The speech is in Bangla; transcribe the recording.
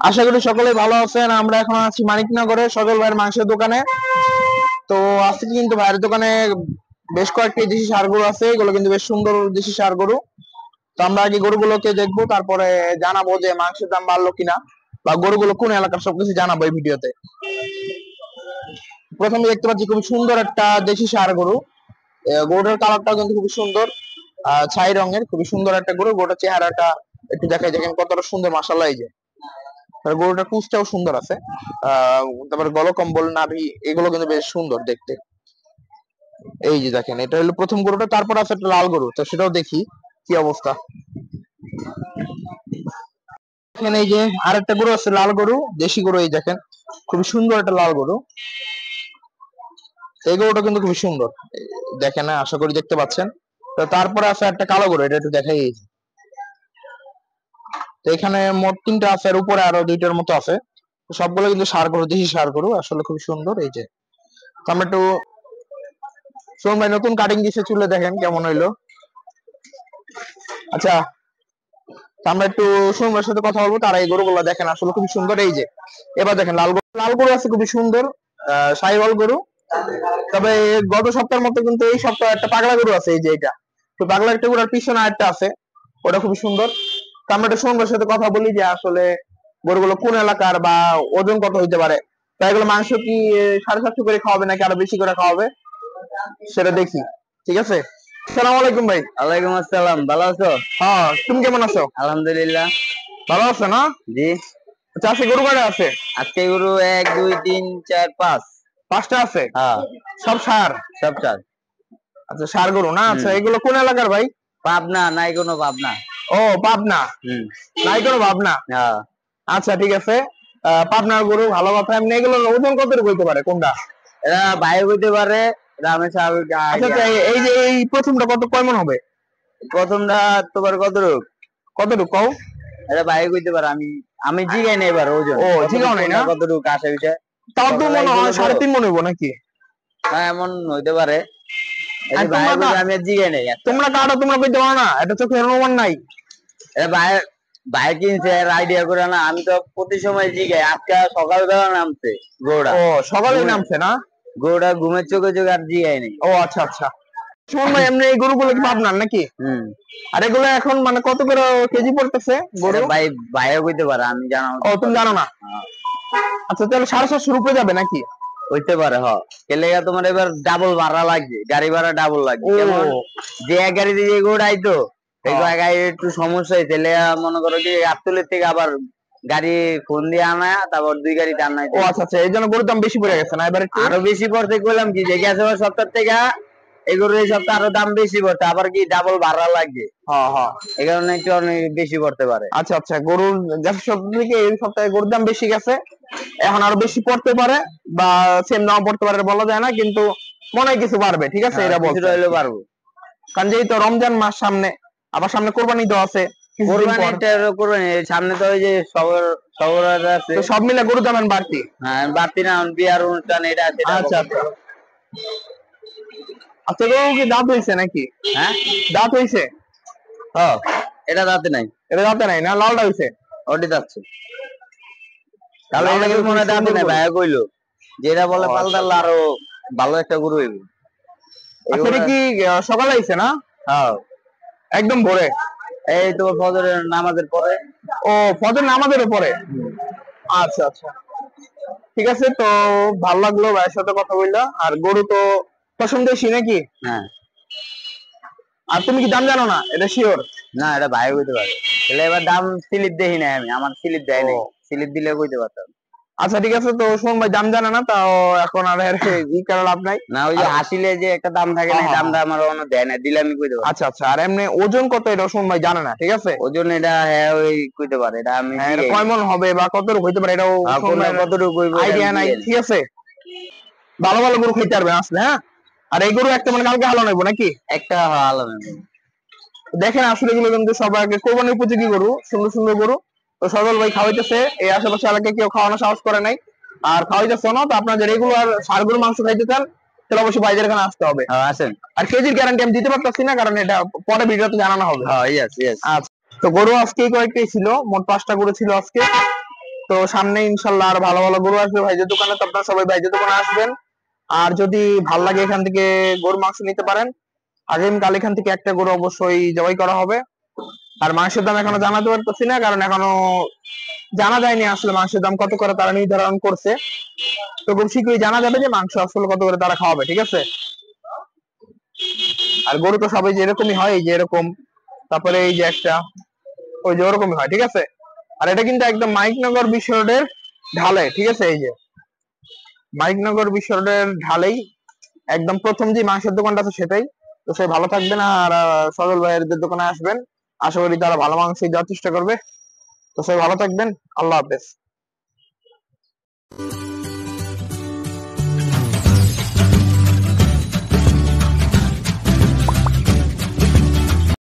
আশা করি সকলে ভালো আছেন। আমরা এখন আছি মানিকনগরে সজল ভাইয়ের মাংসের দোকানে। তো আজকে কিন্তু ভাইয়ের দোকানে বেশ কয়েকটি দেশি ষাঁড় গরু আছে, এগুলো কিন্তু বেশ সুন্দর দেশি ষাঁড় গরু। তো আমরা আগে গরুগুলোকে দেখবো, তারপরে জানাবো যে মাংসের দাম বাড়লো কিনা বা গরুগুলো কোন এলাকার সবকিছু জানাবো এই ভিডিওতে। প্রথমে দেখতে পাচ্ছি খুবই সুন্দর একটা দেশি ষাঁড় গরু। গরুটার কালারটাও কিন্তু খুবই সুন্দর, ছাই রঙের, খুবই সুন্দর একটা গরু। গরুটার চেহারাটা একটু দেখাই, দেখেন কতটা সুন্দর, মাশাআল্লাহ। এই যে গরুটার কুচটাও সুন্দর আছে, তারপরে গলকম্বল নাভি এগুলো কিন্তু বেশ সুন্দর দেখতে। এই যে দেখেন, এটা হলো প্রথম গরুটা। তারপর আছে একটা লাল গরু, তো সেটাও দেখি কি অবস্থা। দেখেন এই যে আরেকটা গরু আছে, লাল গরু, দেশি গরু। এই দেখেন খুবই সুন্দর একটা লাল গরু। এই গরুটা কিন্তু খুবই সুন্দর, দেখেন, আশা করি দেখতে পাচ্ছেন। তো তারপরে আছে একটা কালো গরু, এটা একটু দেখাই। এই যে, তো এখানে মোট তিনটা আছে, আর উপরে আরো দুইটার মতো আছে। সবগুলো কিন্তু ষাঁড় গরু, দেশি ষাঁড় গরু, আসলে খুবই সুন্দর। এই যে, তো আমরা একটু সোম ভাই নতুন কাটিং দিছে চুলে, দেখেন কেমন হইলো। আচ্ছা, তো আমরা একটু সোম ভাইয়ের সাথে কথা বলবো, তারা এই গরুগুলো দেখেন আসলে খুবই সুন্দর। এই যে এবার দেখেন লাল গরু, লাল গরু আছে খুবই সুন্দর, সাহিওয়াল গরু। তবে গত সপ্তাহের মতো কিন্তু এই সপ্তাহে একটা পাগলা গরু আছে, এই যে এটা। তো পাগলা একটা গরুর পিছনে আরেকটা আছে, ওটা খুবই সুন্দর। তো আমরা একটু সোম ভাইয়ের সাথে কথা বলি যে আসলে গরুগুলো কোন এলাকার বা ওজন কত হইতে পারে। তাই এগুলো মাংস কি 750 করে খাওয়াবে নাকি আরো বেশি করে খাওয়াবে, সেটা দেখি। ঠিক আছে, আসসালামু আলাইকুম ভাই। ওয়ালাইকুম আসসালাম, ভালো আছো? হ্যাঁ, তুমি কেমন আছো? আলহামদুলিল্লাহ ভালো আছো না? জি। আচ্ছা, আজকে গরু কয়টা আছে? আজকে গরু 1 2 3 4 5। পাঁচটা আছে? হ্যাঁ, সব ষাঁড়? সব চার। আচ্ছা, ষাঁড় গরু না? আচ্ছা, এগুলো কোন এলাকার ভাই? পাবনা, নাই কোনো পাবনা। ও, পাবনা। নাই কোনো পাবনা? হ্যাঁ। আচ্ছা, ঠিক আছে। পাবনার গরু, ভালো কথা। এমনি এগুলো ওজন কত হইতে পারে কোনটা? এরা বাইরে হইতে পারে, রামে স্বাভাবিক। আচ্ছা আচ্ছা, এই যে এই প্রথমটা কত, কয় মণ হবে? প্রথমটা তোমার কতটুক? কতটুকু কও? এরা বাইরে হইতে পারে, আমি আমি জিগাই নাই এবার ওজন। ও, জিগাও নাই না? কতটুক আসে বিষয়। তাও তো মনে হয় 3.5 মণ হইব নাকি? হ্যাঁ, এমন হইতে পারে। আর তোমরা আমি আর জিগাই নাই। তোমরা কাটা, তোমরা কইতে পারো না? এটা তো অনুমান নাই। এরা বাইরে বাইরে কিনছে, এর আইডিয়া করে না। আমি তো প্রতি সময় জিগাই। আজকে সকালবেলা নামছে গরুটা। ও, সকালে নামছে না? গরুটা ঘুমের চোখে চোখে আর জিগাই নাই। ও আচ্ছা আচ্ছা। শুনুন ভাই, এমনি এই গরুগুলো কি পাবনার নাকি? আর এগুলো এখন মানে কত করে কেজি পড়তেছে গরু? ভাই ভাইও কইতে পারে, আমি জানা। ও, তুমি জানো না? আচ্ছা, তাহলে 750 উপরে যাবে নাকি? হইতে পারে। হ, কেলেগা তোমার এবার ডাবল ভাড়া লাগবে, গাড়ি ভাড়া ডাবল লাগবে। যেমন যে এক গাড়ি দিয়ে গরুটা আইতো, এই জায়গায় একটু সমস্যা হয়েছে। মনে করো কি গাবতলির থেকে আবার গাড়ি ফোন দিয়ে আনা, তারপর 2 গাড়িতে আনাই। ও আচ্ছা আচ্ছা, এই জন্য গরুর দাম বেশি পড়ে গেছে না এবার? আরো বেশি পড়তে কইলাম কি, যে গেছে সপ্তাহ থেকে এগুলো এই সপ্তাহে আরো দাম বেশি পড়তে, আবার কি ডাবল ভাড়া লাগবে। হ্যাঁ হ্যাঁ, এই কারণে একটু অনেক বেশি পড়তে পারে। আচ্ছা আচ্ছা, গরুর গেছে সপ্তাহ থেকে এই সপ্তাহে গরুর দাম বেশি গেছে, এখন আরো বেশি পড়তে পারে বা সেম নাও পড়তে পারে, বলা যায় না। কিন্তু মনে হয় কিছু পারবে। ঠিক আছে, এটা বলতে হইলে পারবো। কারণ যেহেতু রমজান মাস সামনে, আবার সামনে কোরবানি তো আছে। সামনে তো ওই যে সবর আছে, সব মিলে গরু দাম বাড়তি। হ্যাঁ, বাড়তি না, বিয়ার অনুষ্ঠান এটা আছে। আচ্ছা আচ্ছা। আচ্ছা, গরু কি দাঁত হইছে নাকি? হ্যাঁ, দাঁত হইছে। হ্যাঁ, এটা দাঁতে নাই। এটা দাঁতে নাই না? লালটা হইছে? ওটি যাচ্ছে। তাহলে এটা কি মনে দাঁতে নাই? ভাইয়া কইলো যেটা বলে পাল্টালে আরো ভালো একটা গরু হইব। আচ্ছা, এটা কি সকালে হইছে না? হ্যাঁ, একদম ভোরে। এই তো ফজরের নামাজের পরে। ও, ফজর নামাজের পরে। আচ্ছা আচ্ছা, ঠিক আছে। তো ভালো লাগলো ভাইয়ের সাথে কথা বললা। আর গরু তো পছন্দ বেশি নাকি? হ্যাঁ। আর তুমি কি দাম জানো না? এটা শিওর না, এটা ভাই কইতে পারে। তাহলে এবার দাম স্লিপ দেখি না, আমি আমার স্লিপ দেয় নাই। স্লিপ দিলে কইতে পারতাম। আচ্ছা, ঠিক আছে। তো শুনুন ভাই, দাম জানে না, তাও এখন আর ই করে লাভ নাই। না, ওই যে আসলে যে একটা দাম থাকে না, দামটা আমার অন্য দেয় না, দিলে আমি কইতে পারি। আচ্ছা আচ্ছা। আর এমনি ওজন কত, এটা শুনুন ভাই জানে না। ঠিক আছে, ওজন এটা হ্যাঁ ওই কইতে পারে। এটা আমি কয় মণ হবে বা কতটুকু হইতে পারে, এটাও কতটুকু আইডিয়া নাই। ঠিক আছে, ভালো ভালো গরু খাইতে পারবে আসলে। হ্যাঁ, আর এই গরু একটা মানে কালকে হালানো নেবো নাকি? একটা হালানো। দেখেন আসলে এগুলো কিন্তু সবার কোরবানি উপযোগী গরু, সুন্দর সুন্দর গরু। তো সজল ভাই খাওয়াইতেছে, এই আশেপাশে এলাকায় কেউ খাওয়ানো সাহস করে নাই, আর খাওয়াইতেছে না। তো আপনার যে রেগুলার ষাঁড় গরুর মাংস খাইতে চান, তাহলে অবশ্যই ভাইদের এখানে আসতে হবে। আসেন। আর কেজির গ্যারান্টি আমি দিতে পারতেছি না, কারণ এটা পরে ভিডিওতে জানানো হবে। হ্যাঁ, ইয়েস ইয়েস। আচ্ছা, তো গরু আজকে কয়েকটাই ছিল, মোট 5টা গরু ছিল আজকে। তো সামনে ইনশাল্লাহ আর ভালো ভালো গরু আসবে ভাইদের দোকানে, তো আপনারা সবাই ভাইদের দোকানে আসবেন। আর যদি ভাল লাগে এখান থেকে গরুর মাংস নিতে পারেন। আগামীকাল এখান থেকে একটা গরু অবশ্যই জবাই করা হবে। আর মাংসের দাম এখনো জানাতে পারতেছি না, কারণ এখনো জানা যায়নি আসলে মাংসের দাম কত করে তারা নির্ধারণ করছে। তো খুব শীঘ্রই জানা যাবে যে মাংস আসলে কত করে তারা খাওয়াবে, ঠিক আছে। আর গরু তো সবাই যে এরকমই হয়, এই যে এরকম, তারপরে এই যে একটা, ওই যে ওরকমই হয়, ঠিক আছে। আর এটা কিন্তু একদম মাইকনগর বিশ্ব রোডের ঢালে, ঠিক আছে। এই যে মাইকনগর বিশ্ব রোডের ঢালেই একদম প্রথম যে মাংসের দোকানটা আছে সেটাই। তো সে ভালো থাকবেন, আর সজল ভাইয়ের দোকানে আসবেন, আশা করি তারা ভালো মাংসই দেওয়ার চেষ্টা করবে। তো সবাই ভালো থাকবেন, আল্লাহ হাফেজ।